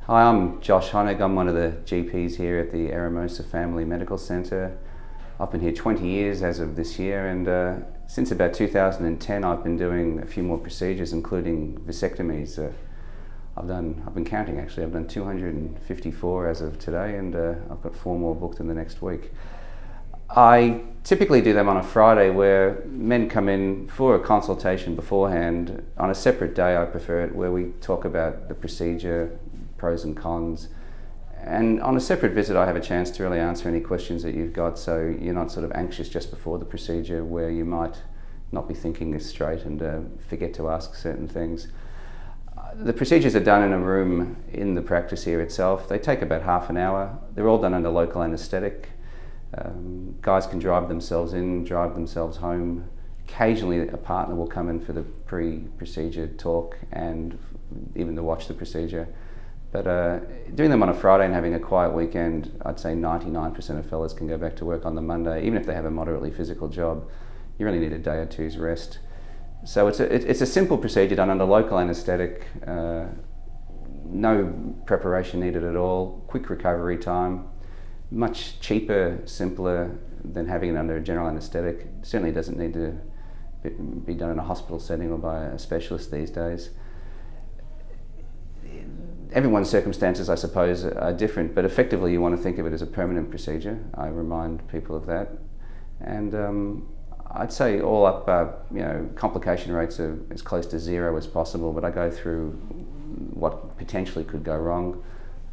Hi, I'm Josh Honig. I'm one of the GPs here at the Eramosa Family Medical Clinic. I've been here 20 years as of this year, and since about 2010 I've been doing a few more procedures, including vasectomies. I've been counting actually, I've done 254 as of today, and I've got 4 more booked in the next week. I typically do them on a Friday, where men come in for a consultation beforehand. On a separate day I prefer it, where we talk about the procedure, pros and cons, and on a separate visit I have a chance to really answer any questions that you've got, so you're not sort of anxious just before the procedure where you might not be thinking this straight and forget to ask certain things. The procedures are done in a room in the practice here itself. They take about half an hour. They're all done under local anaesthetic. Guys can drive themselves in, drive themselves home. Occasionally a partner will come in for the pre-procedure talk and even to watch the procedure. But doing them on a Friday and having a quiet weekend, I'd say 99% of fellas can go back to work on the Monday. Even if they have a moderately physical job, you really need a day or two's rest. So it's a simple procedure done under local anaesthetic, no preparation needed at all, quick recovery time, much cheaper, simpler than having it under a general anaesthetic. Certainly doesn't need to be done in a hospital setting or by a specialist these days. Everyone's circumstances, I suppose, are different, but effectively you want to think of it as a permanent procedure. I remind people of that. And I'd say all up, complication rates are as close to 0 as possible, but I go through what potentially could go wrong.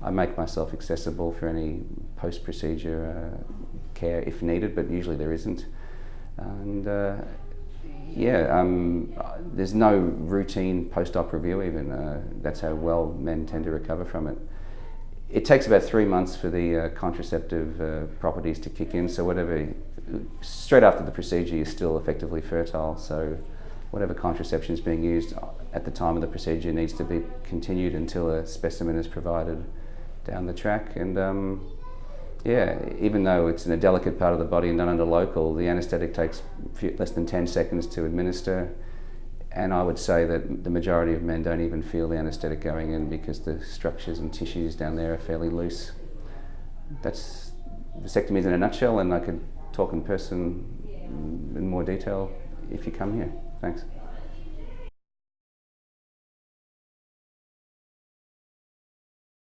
I make myself accessible for any post-procedure care if needed, but usually there isn't. And there's no routine post-op review even. That's how well men tend to recover from it. It takes about 3 months for the contraceptive properties to kick in, so straight after the procedure you're still effectively fertile, so whatever contraception is being used at the time of the procedure needs to be continued until a specimen is provided down the track. And even though it's in a delicate part of the body and done under local, the anaesthetic takes less than 10 seconds to administer, and I would say that the majority of men don't even feel the anaesthetic going in because the structures and tissues down there are fairly loose. That's vasectomies in a nutshell, and I could talk in person in more detail if you come here. Thanks.